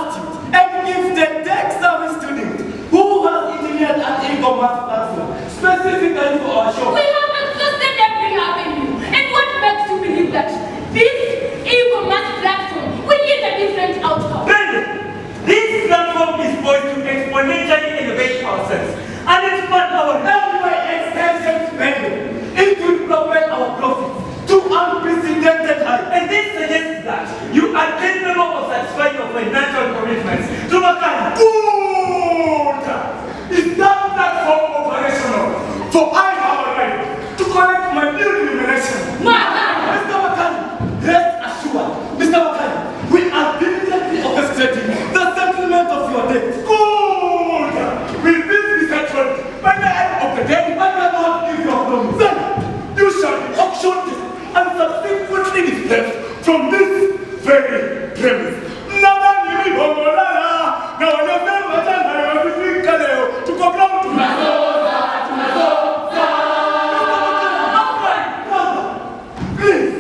astute and gifted tech service student who has engineered an e-commerce platform specifically for our shop. We have exhausted every avenue. And what makes you believe that this e-commerce platform will yield a different outcome? This platform is poised to exponentially elevate ourselves and expand our by extension spending. It will propel our profits to unprecedented heights. And this suggests that you are capable of satisfying your financial commitments to Makani. Good! Is that platform operational? For I have a right to collect my due remuneration. Mr. Makani, rest assured, Mr. Makani, we are diligently orchestrating the settlement of your debt. Good! Will this be settled by the end of the day? I cannot give you a promise. Then you shall be auctioned and subsequently displaced from this very premise. Please,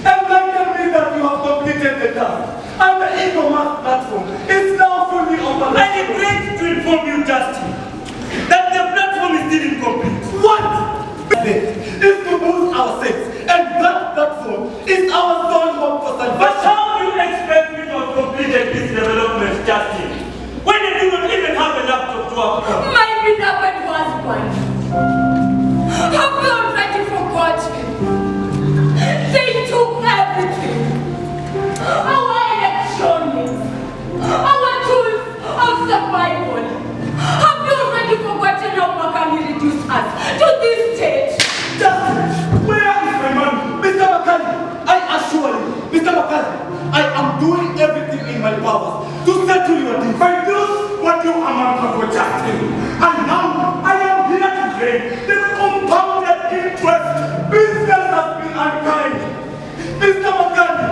enlighten me that you have completed the task and the e-commerce platform is now fully operational. I regret to inform you, Justin, that the platform is still incomplete. What? Is to boost our sales, and that platform is our sole hope for But salvation. how do you expect me to have completed this development, Justin, when you do not even have a laptop to work on? My beloved husband, have you already forgotten? They took everything. Our electronics, our tools of survival. Have you already forgotten how Makani reduced us to this stage? Justin, where is my man? Mr. Makani, I assure you, Mr. Makani, I am doing everything in my powers to settle your debt. I do what you amount for Justin. And now I am here to claim the compounded interest. Business has been unkind. Mr. Makani,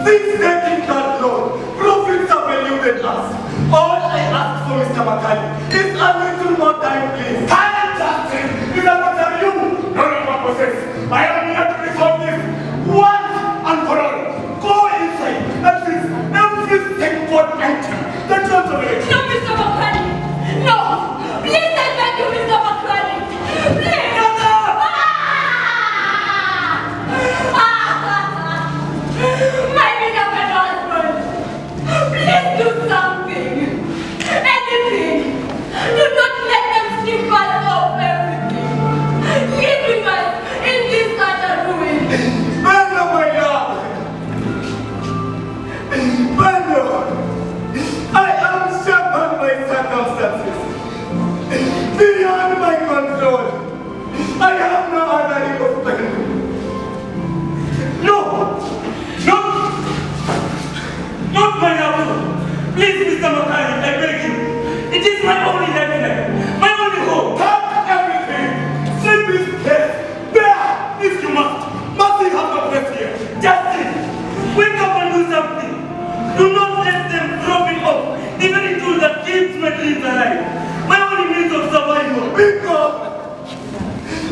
since taking that loan, profits have eluded us. All I ask for, Mr. Makani, is a little more time, please. Time, Justin! Mr. Makani, you no longer possess. I am here to resolve this once and for all. Go inside and fix everything but empty. The transformation. No, Mr. Makani! No! Please, I beg you, Mr. Makani! Please! My beloved husband! Please do something! Anything! Do not let them strip us of everything! Leaving us in this utter ruin! Bando, my love! Bando! I am shattered by circumstances beyond my control. I have no other recourse. No! No! Not my love! Please, Mr. Makani, I beg you. It is my only lifeline, my only hope. Have everything! Send this case! Bear, if you must! Must you have no place here? Justin, wake up and do something. Do not let them throw me off, the very tool that keeps my dreams alive. My only means of survival. Because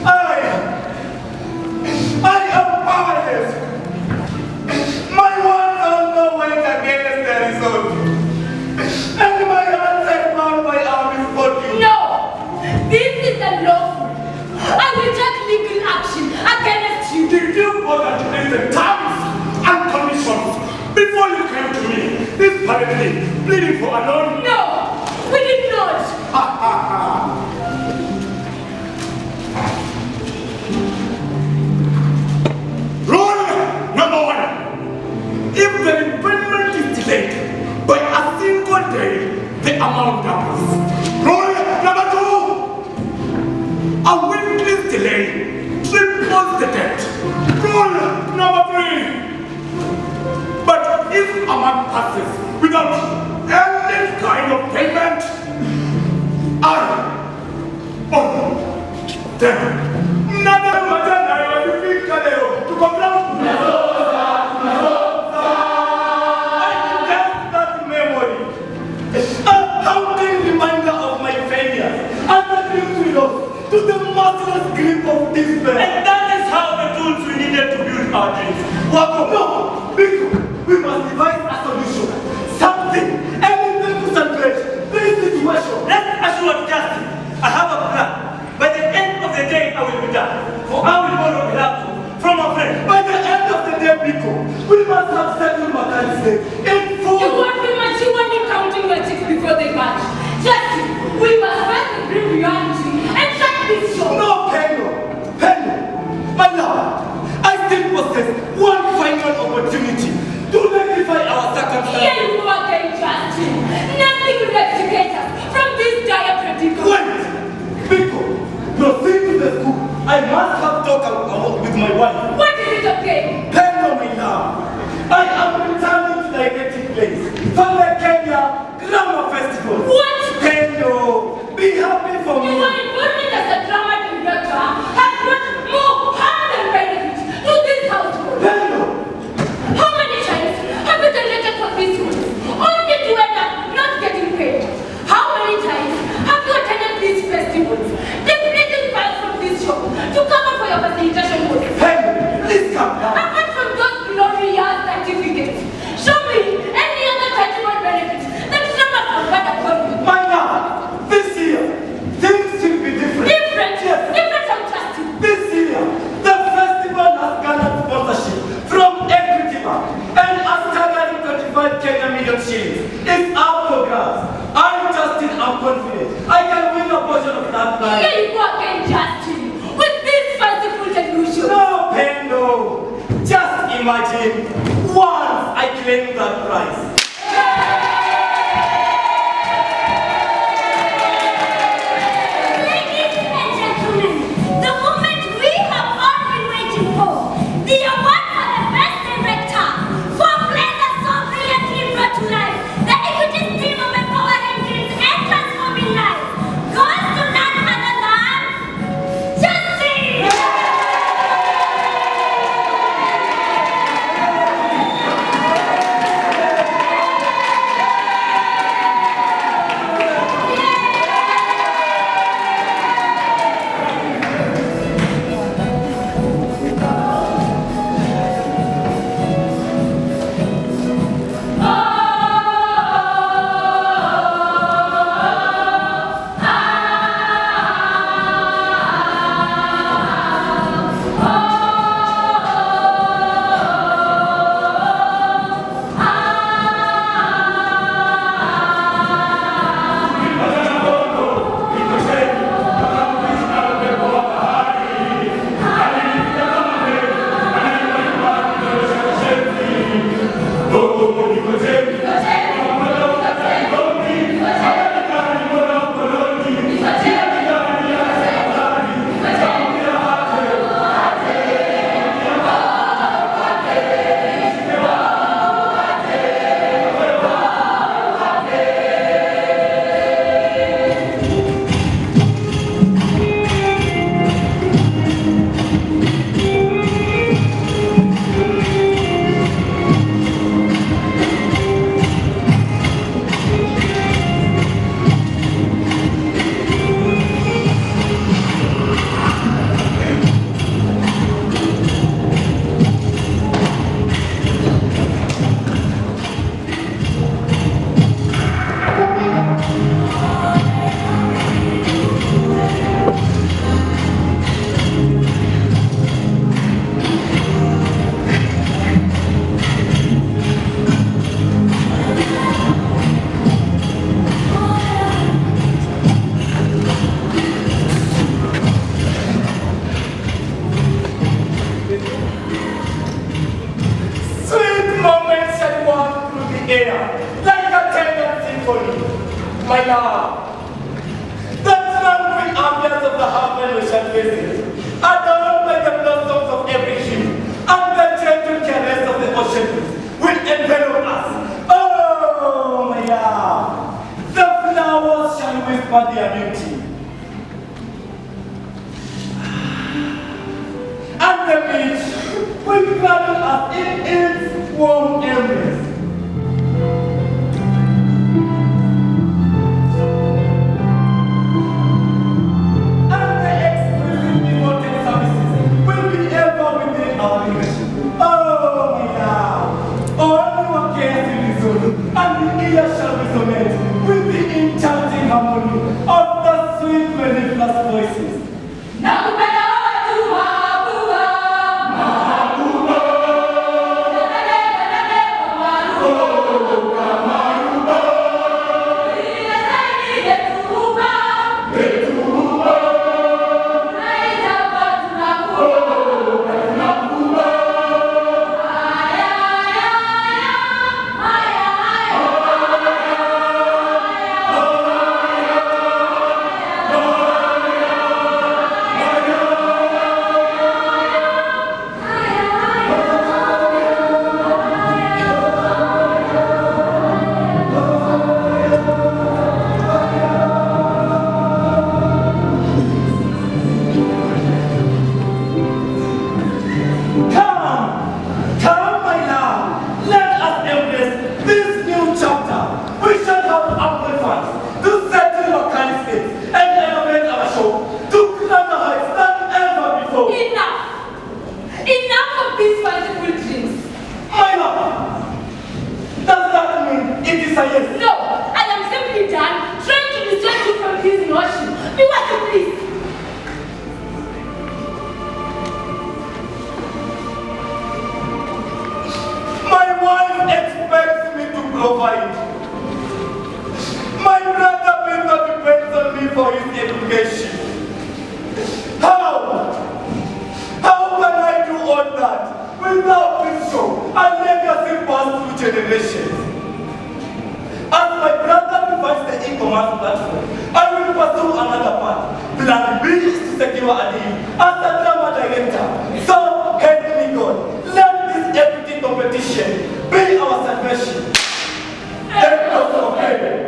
I am powerless. My words are no weight against the result. And my hands are bound by armies for you. No! This is unlawful! I will take legal action against you! Did you bother to read the terms and conditions before you came to me? This apparently pleading for a loan? No! We did not! Ha ha ha! Rule number 1. If the repayment is delayed by a single day, the amount doubles. Rule number 2. A weekly delay triples the debt. Rule number 3. But if a month passes without any kind of payment, I own them. Never matter I was to come down. That memory. A haunting reminder of my failure and the dreams we lost to the merciless grip of despair. And that is how the tools we needed to build our dreams. Wako, no! Biko, we must devise a solution. Something from the Kenya Drama Festival. What? Pendo, be happy for me. You are involved as a drama director has brought more harm than benefit to this household. Pendo, How many times have you donated for this school, only to end up not getting paid? How many times have you attended these festivals, depleting funds from this shop to cover for your facilitation work? Pendo, please calm down. Apart from those glorious certificates, show me any other tangible benefits that drama can gather upon you. My love, this year, things will be different. Different? Yes. Different from Justin. This year, the festival has garnered sponsorship from Equity Bank and a staggering 25 Kenya million shillings. It's up for grabs. I'm Justin, I'm confident. I can win a portion of that prize. Here you go again, Justin, with this fanciful delusion. No, Pendo. Just imagine once I claim that prize. Ladies and gentlemen, the moment we have all been waiting for, the award for the best director for play that so brilliantly brought to life the equity stream of empowering dreams and transforming lives goes to none other than Justin! Sweet moments shall walk through the air like a tender symphony. My love, the tranquil ambience of the haven we shall visit, adorned by the blossoms of every tree and the gentle caress of the ocean will envelop us. Oh, my love, the flowers shall whisper their beauty, and the beach will cradle us in its warm embrace. And the exquisite devoted services will be ever within our reach. Oh, my love, all your cares will resolve, and the ear shall resonate with the enchanting harmony of the sweet mellifluous voices. for his education. How? How can I do all that without wisdom and legacy passed through generations? As my brother provides the e-commerce platform, I will pursue another path. Plan B is to secure a deal as a drama director. So help me God. Let this equity competition be our salvation. Let us obey.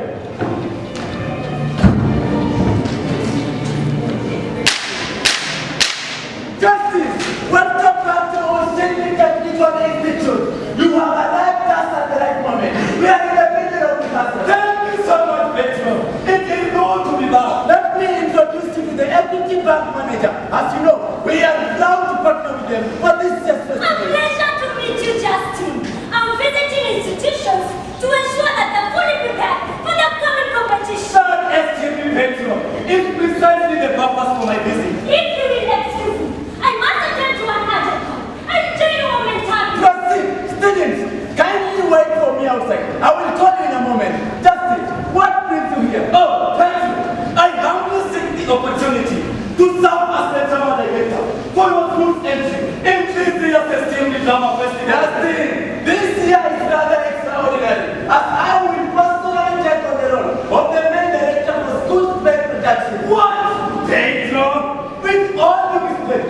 Justice, welcome back to our significant institute. You have arrived us at the right moment. We are in the middle of the disaster. Thank you so much, Petro. It is known to be back. Let me introduce you to the Equity Bank manager. As you know, we are proud to partner with them for this successful. A pleasure to meet you, Justin. I'm visiting institutions to ensure that they're fully prepared for the upcoming competition. Not SJP Petro. It's precisely the purpose for my visit. If you will excuse me, I must attend to an urgent call. I'll join you momentarily. Proceed. Students, kindly wait for me outside. I will call you in a moment. Justin, what brings you here? Oh, thank you. I humbly seek the opportunity to serve as the drama director for your smooth entry in this year's esteemed drama festival. Justin, this year is rather extraordinary, as I will personally take on the role of the main director for School Spec Production. What? Pedro, with all due respect,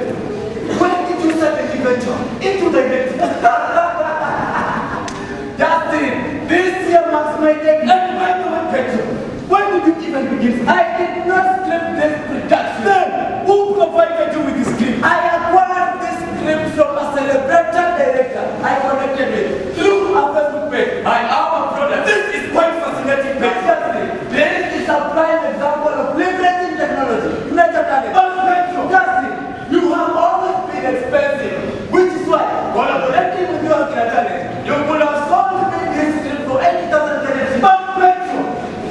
when did you start the venture into directing? Justin, this year marks my day. And by the way, Pedro, when did you even begin? I did not script this production. Then, who provided you with the script? I acquired this script from a celebrated director I connected with through a Facebook page. I am a product. This is quite fascinating, Justin. This is a prime example of leveraging technology. Nature talent. But Pedro, Justin, you have always been expensive, which is why, collaborating with your talent, you could have sold me this script for 80,000 currency. But Pedro,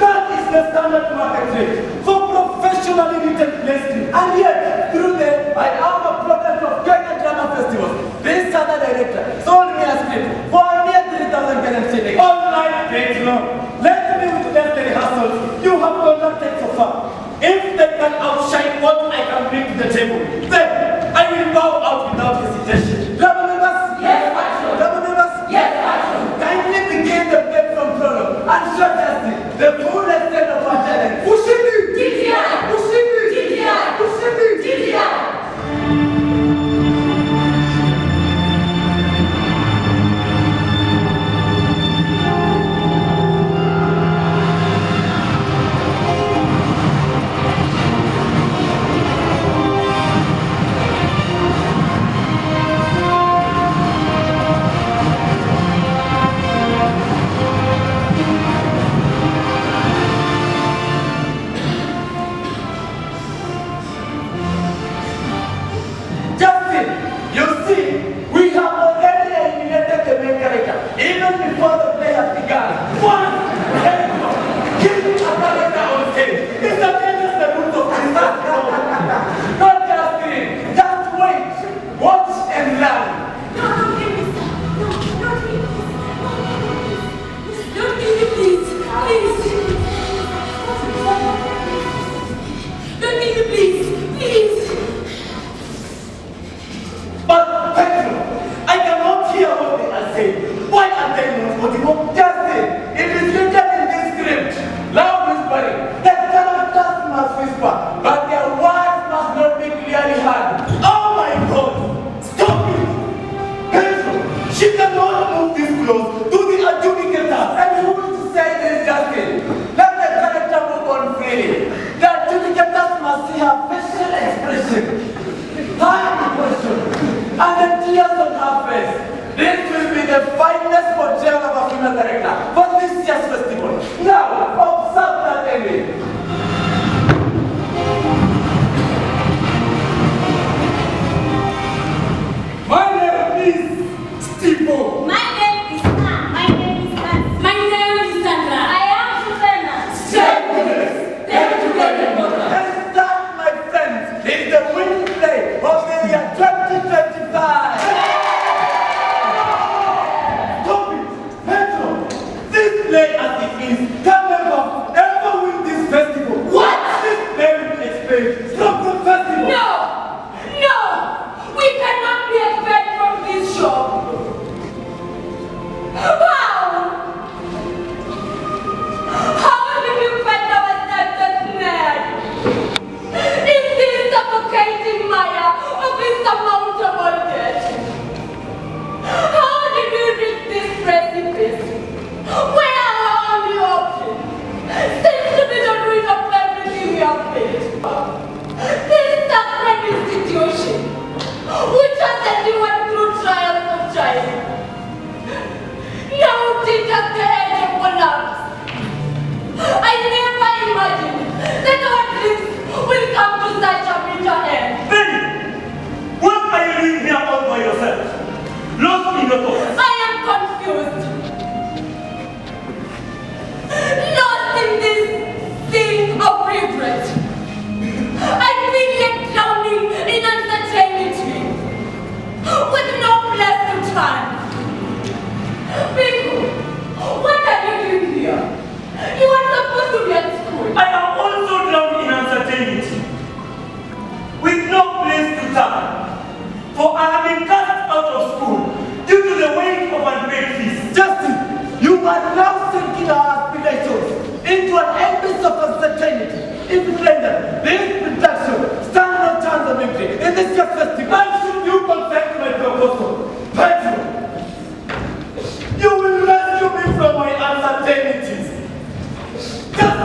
that is the standard market rate for professionally written play script. And yet, through them, I am a product of Kenya Drama Festivals. This other director sold me a script for a mere 3,000 currency. All right, Pedro, let me witness the rehearsals you have conducted so far. If they can outshine what I can bring to the table, then I will bow out without hesitation. Drama members? Yes, Patron. Drama members? Yes, Patron. Kindly begin the play from prologue and show Justin the full extent of our talent. Ushindi! DTI! Ushindi! DTI! Ushindi! DTI!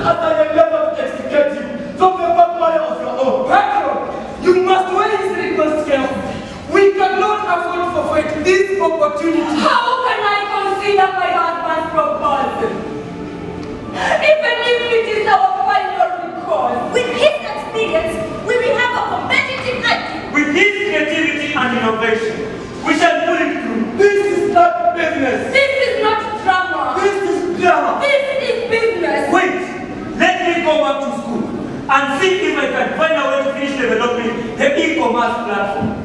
as I endeavor to extricate you from the vampire of your own. Patron, you must weigh his request carefully. We cannot afford to forfeit this opportunity. How can I consider my husband's proposal? Even if it is our final recourse. With his experience, we will have a competitive edge. With his creativity and innovation, we shall pull it through. This is not business. This is not drama. This is drama. This is business. Wait, let me go back to school and see if I can find a way to finish developing the e-commerce platform.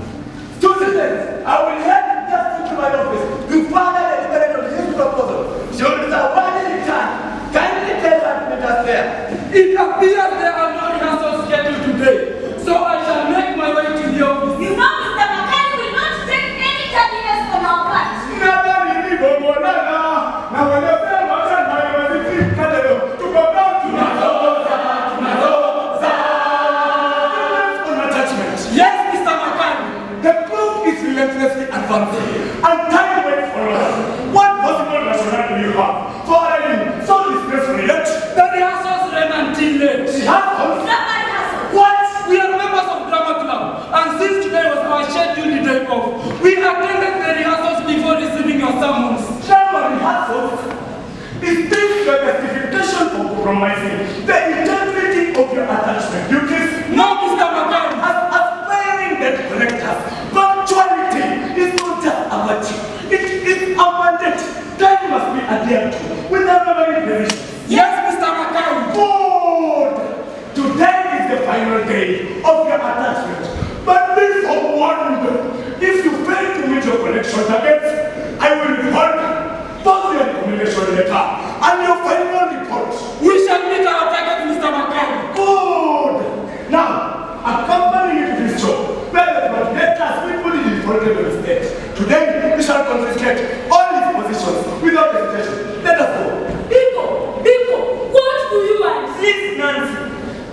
Students, I will head just into my office to further deliberate on his proposal. Should the one return, kindly tell that meet us there. It appears there are no rehearsals scheduled today, so I shall make my way to the office. You know, Mr. Makani will not take any tardiness on our part. Yes, Mr. Makani. The clock is relentlessly advancing, and time waits for us. What possible rationale do you have for arriving so disgracefully late? The rehearsals ran until late. Rehearsals? What? We are members of Drama Club, and since today was our scheduled day off, we attended the rehearsals before receiving your summons. Drama rehearsals? Is this your justification for compromising the integrity of your attachment duties? No, Mr. Makani. As aspiring debt collectors, punctuality is not just a virtue, it is a mandate. Time must be adhered to without memory provision. Yes, Mr. Makani. Good! Today is the final day of your attachment. But be forewarned, if you fail to meet your collection targets, I will report both your recommendation letter and your final report. We shall meet our target, Mr. Makani. Good! Now, accompany me to this shop where the protectors willfully defaulted on state. Today, we shall confiscate all his possessions without hesitation. Let us go. People, what do you want? Please, Nancy,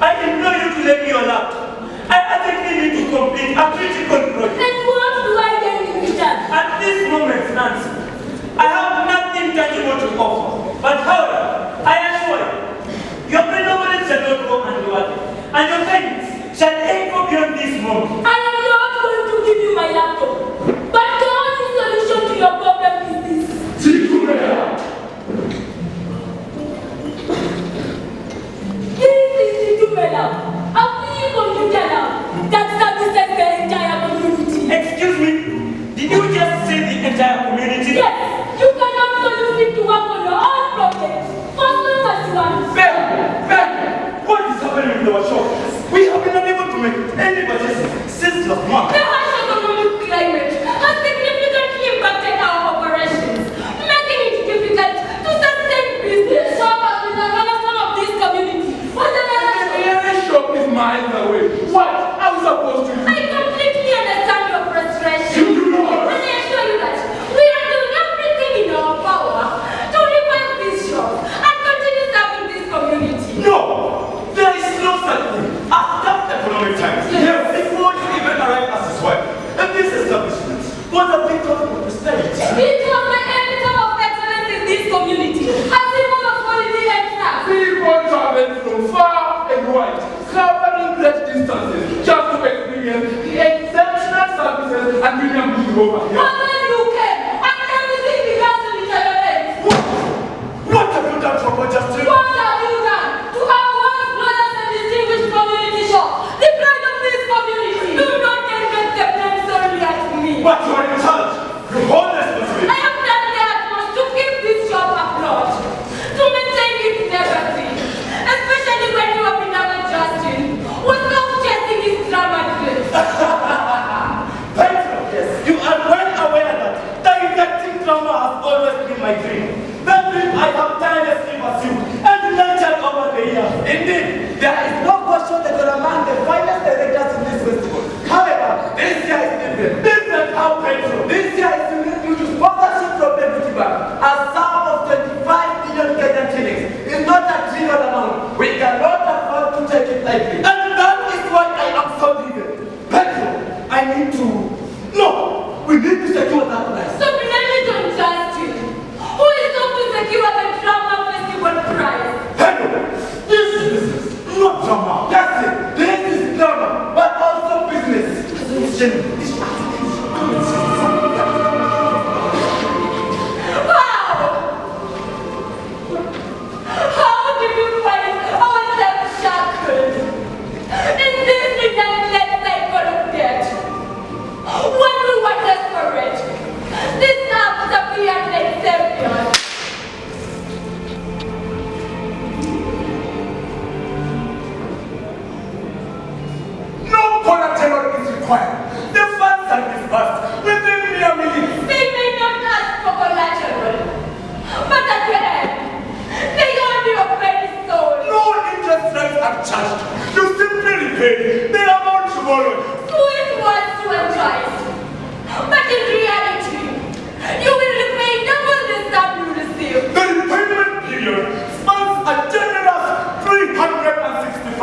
I implore you to let me your laptop. I urgently need to complete a critical project. And what do I get in return? At this moment, Nancy, I have nothing tangible to offer. But however, I assure you, your benevolence shall not go unrewarded, and your kindness shall echo beyond this moment. I am not going to give you my laptop. But the only solution to your problem is this. This is the lab, a free computer lab that services the entire community. Excuse me, did you just say the entire community? Yes, you can also use it to work on your own projects, for as long as you want. Ben, what is happening with our shop? We have been unable to make any purchases since last month. The harsh economic climate has significantly impacted our operations, making it difficult to sustain business. Shop has been the cornerstone of this community. For the The nearest shop is miles away. What are we supposed to do? I completely understand your frustration. You do not. And I assure you that we are doing everything in our power to revive this shop and continue serving this community. No, there is no such thing as tough economic times. Yes. It won't even arrive as his wife. And this establishment was a victim of prosperity. It was the epitome of excellence in this community, a symbol of quality and trust. People travel from far and wide, covering great distances, just to experience the exceptional services and premium good over here. But then you came, and everything began to deteriorate. What have you done for poor Justin? What have you done to our once brothers and distinguished community shop, the pride of this community? Do not direct the blame solely at me. But you are in charge. You hold responsibility. I have done the utmost to keep this shop afloat, to maintain its legacy, especially when your beloved Justin was off chasing his drama dreams. Petro, yes, you are well aware that directing drama has always been my dream. That dream I have tirelessly pursued and nurtured over the years. Indeed, there is no question that you are among the finest directors in this festival. However, this year is different. Different how Petro. This year is unique due to sponsorship from Deputy Bank. A sum of 25 million Kenyan shillings is not a trivial amount. We cannot afford to take it lightly. And that is why I am so driven. Petro, I need to... No! We need to secure that prize. So blame it on Justin, who is off to secure the drama festival prize. Pedro, this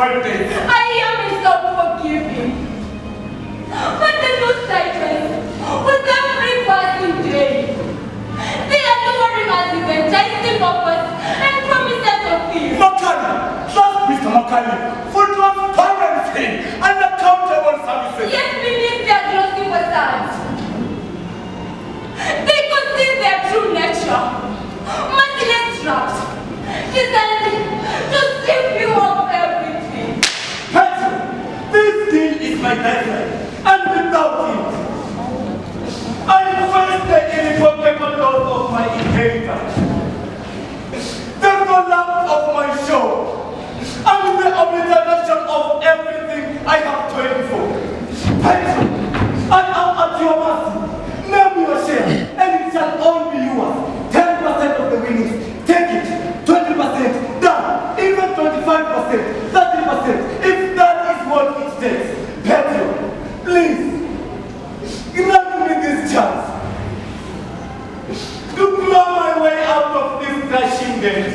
5 days. I am so forgiving. But the new titans, with every passing day, they are luring us with enticing offers and promises of peace. Makali, trust Mr. Makali for transparency and accountable services. Yet beneath their glossy facades, they conceal their true nature, merciless traps, designed to strip you of everything. Petro, this deal is my lifeline, and without it, I face the irrevocable loss of my inheritance, the collapse of my show, and the obliteration of everything I have toiled for. Petro, I am at your mercy. Name your share, and it shall all be yours. 10% of the winnings, take it. 20% done. Even 25%, 30%, if that is what it takes. Petro, please, grant me this chance to claw my way out of this crashing gate.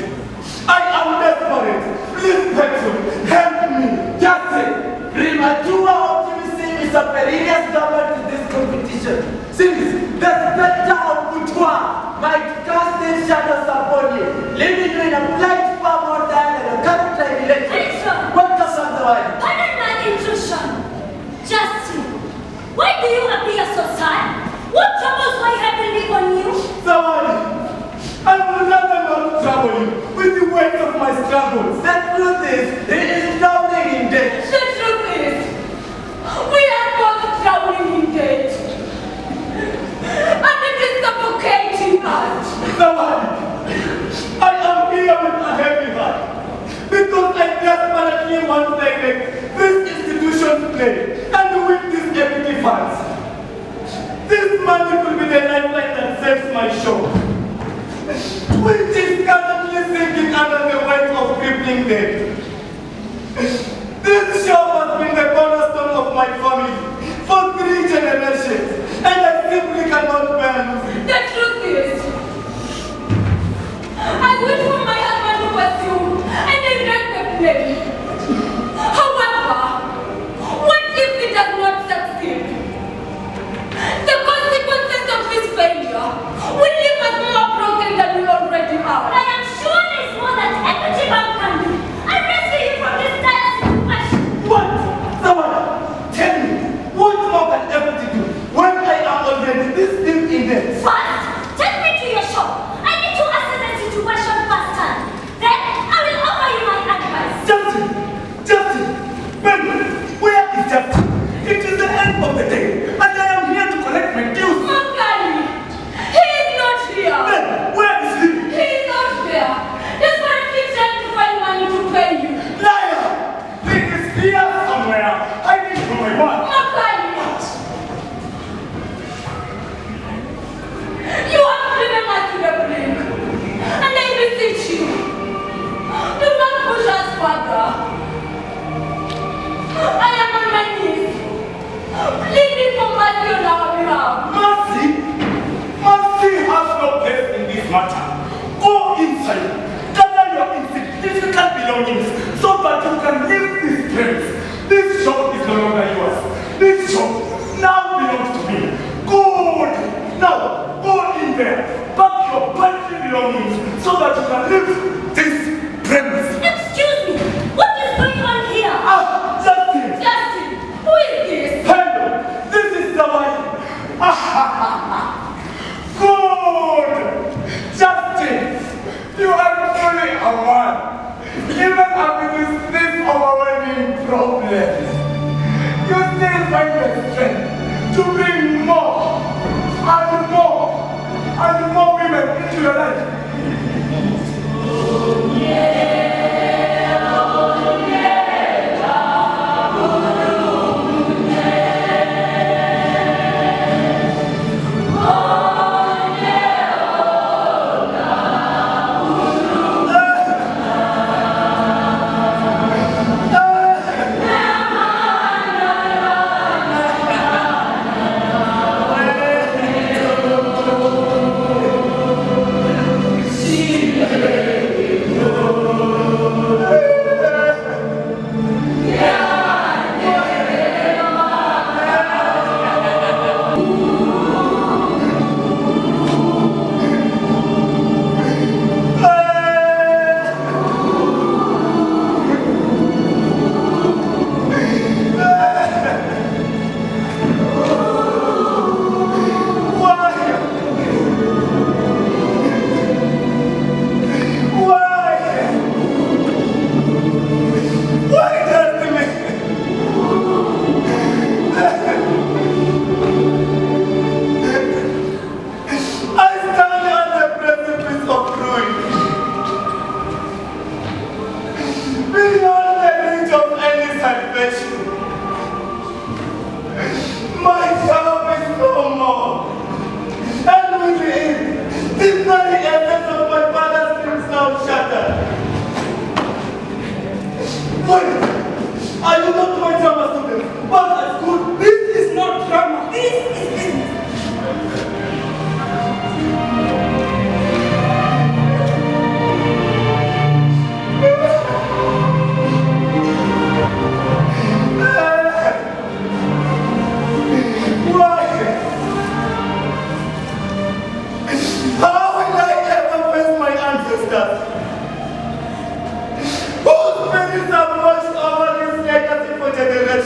I am desperate. Please, Petro, help me. Just say, premature optimism is a perilous double to this competition. Since the spectre of Boudoir might cast its shadows upon you, leaving you in a blind far more time than a current tribulation. Petro! What comes from the wine? Pardon my intrusion. Justin, why do you appear so sad? What troubles lie heavily on you? Zawadi, I will never not trouble you with the weight of my struggles. The truth is, it is drowning in debt. The truth is, we are both drowning in debt. And it is suffocating us. Zawadi, I am here with a heavy heart because I desperately want to direct this institution's play and win these equity funds. This money could be the lifeline that saves my show, which is currently sinking under the weight of crippling debt. This show has been the cornerstone of my family for 3 generations, and I simply cannot bear losing. The truth is, I wish for my husband to pursue and direct the play. However, what if he does not succeed? The consequences of his failure will leave us more broken than we already are. I am sure there is more that Equity Bank can do. I rescue you from this dire situation. What? Zawadi, tell me, what more can equity do when I am already this deep in debt? First, take me to your shop. I need to assess the situation firsthand. Then, I will offer you my advice. Justin, baby, where is Justin? It is the end of the day, and I am here to collect my dues. Makali, he is not here. Then, where is he? He is not there. Desperately trying to find money to pay you. Liar! He is here somewhere. I need for my wife. Makali, you have driven us to the brink, and I beseech you, do not push us further. I am on my knees, pleading for mercy on our behalf. Mercy? Mercy has no place in this matter. Go inside, gather your insignificant belongings so that you can leave this place. This shop is no longer yours. This shop now belongs to me. Good. Now, go in there, pack your paltry belongings so that you can leave this premise. Excuse me, what is going on here? Ah, Justin! Justin, who is this? Hello, this is the one. Good! Justin, you are truly a man. Even amidst this overwhelming problem, you still find the strength to bring more and more women into your life.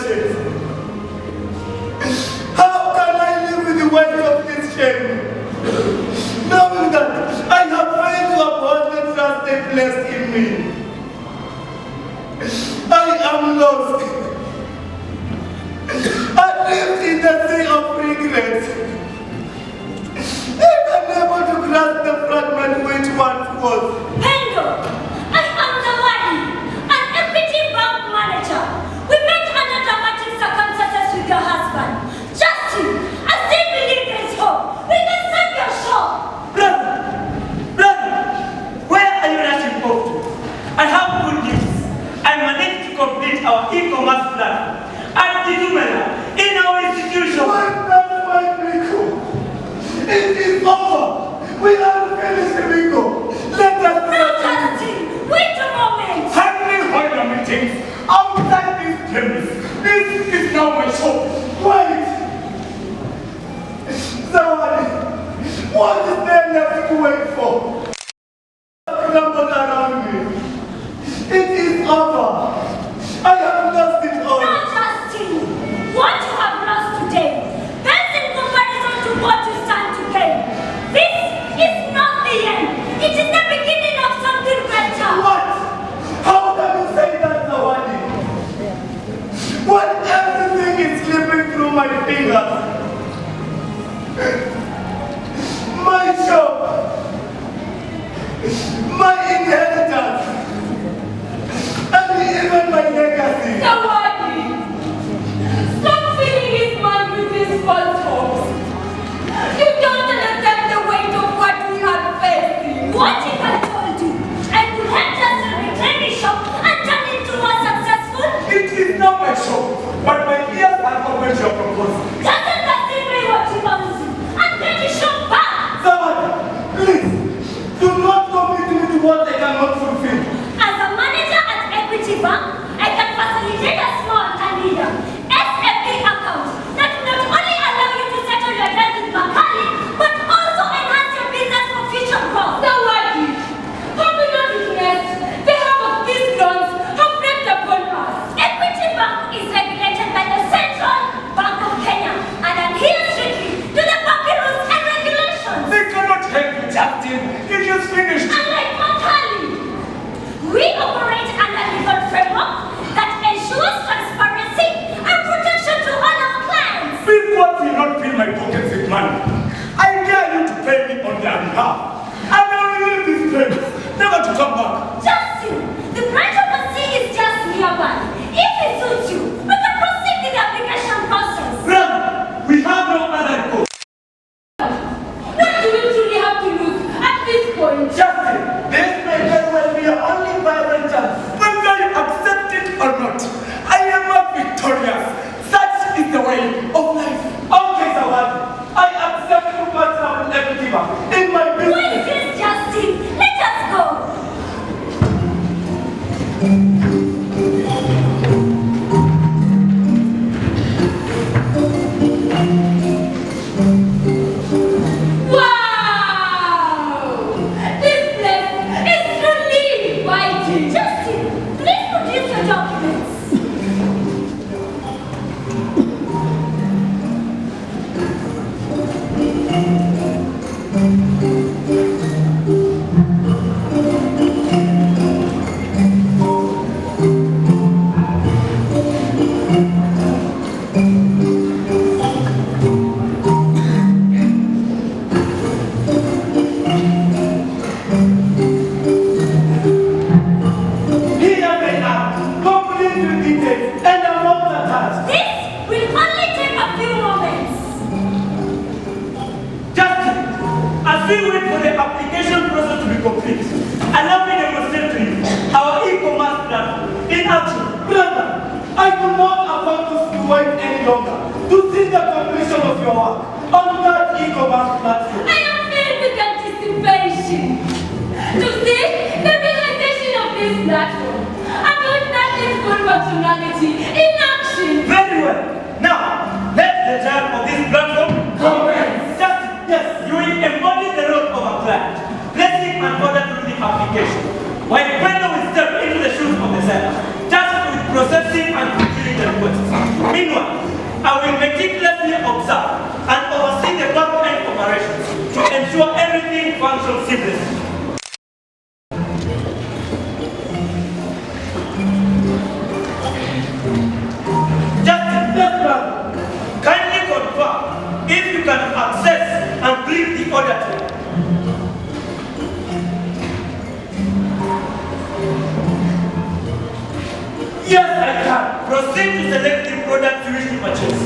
conscience. How can I live with the weight of this shame? Knowing that I have failed to uphold the trust they placed in me. I am lost. Adrift in the sea of regret. Unable to grasp the fragment which once was. Pendo, I am Zawadi, an equity bank manager. We met under dramatic circumstances with your husband. Justin, I still believe there's hope. We can save your shop. Brother, where are you rushing off to? I have good news. I managed to complete our e-commerce plan at Tidumela in our institution. It is over. We are finished, Rico. Let us No, Justin, wait a moment. Handling holiday meetings outside this premise. This is now my shop. Wait. Zawadi, what is there left to wait for? Crumbled around me. It is over. I have lost it all. No, Justin, what you have lost today pales in comparison to what you stand to gain. This is not the end. It is the beginning of something greater. What? How can you say that, Zawadi? When everything is slipping through my fingers. My shop. My inheritance. And even my legacy. Zawadi, stop filling his mind with these false hopes. You don't understand the weight of what we are facing. What if I told you I could help Justin retain his shop and turn it into more successful? It is not my shop, but my ears are open to your proposal. Justin can still pay what he owes you and get his shop back. Zawadi, please, do not commit me to what I cannot fulfill. As a manager at Equity Bank, I can facilitate a small and medium SFP account that will not only allow you to settle your debt with Bakali, but also enhance your business for future growth. Zawadi, have we not witnessed the havoc these loans have wreaked upon us? Equity Bank is regulated by the Central Bank of Kenya and adheres strictly to the banking rules and regulations. They cannot help you, Justin. It is finished. Unlike Bakali, we operate under legal framework that ensures transparency and protection to all our clients. People will not fill my pockets with money. I dare you to pay me on their behalf. And I will leave this place, never to come back. Justin, the branch of the sea is just nearby. If it suits you, we can proceed with the application process. Brother, we have no other course. What do we truly have to lose at this point? Justin, this may very well be your only viable chance. Whether you accept it or not, I am not victorious. Such is the way of life. Okay, Zawadi, I accept to partner with Equity Bank in my Who is business. this, Justin? Let us go. Wow! This place is truly inviting. Justin, please produce your documents. Here they are, complete with details and amount attached. This will only take a few moments. Justin, as we wait for the application process to be complete, allow me to demonstrate to you our e-commerce platform in action. Brother, I do not afford to wait any longer to see the completion of your work on that e-commerce platform. I am filled with anticipation to see the realization of this platform and witness its full functionality in action. Very well. Now, let the job of this platform commence. Justin, yes, you will embody the role of a client, placing an order through the application, while Brenda will step into the shoes of the seller, just with processing and fulfilling the request. Meanwhile, I will meticulously observe and oversee the back-end operations to ensure everything functions seamlessly. Kindly confirm if you can access and click the order track. Yes, I can. Proceed to select the product you wish to purchase.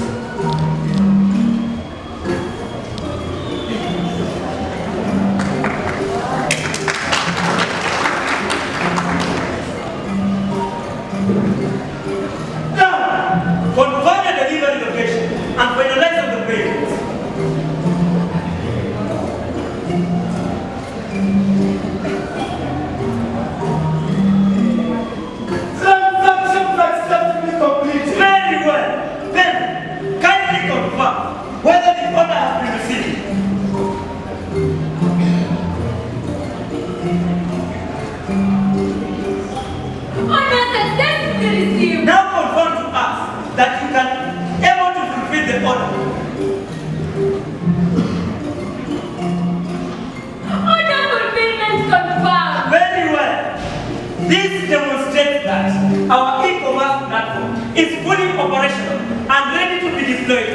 Now, confirm the delivery location and finalize on the payment. Transaction successfully completed. Very well. Then, kindly confirm whether the order has been received. Order successfully received. Now confirm to us that you can able to fulfill the order. Order fulfillment confirmed. Very well. This demonstrates that our e-commerce platform is fully operational and ready to be deployed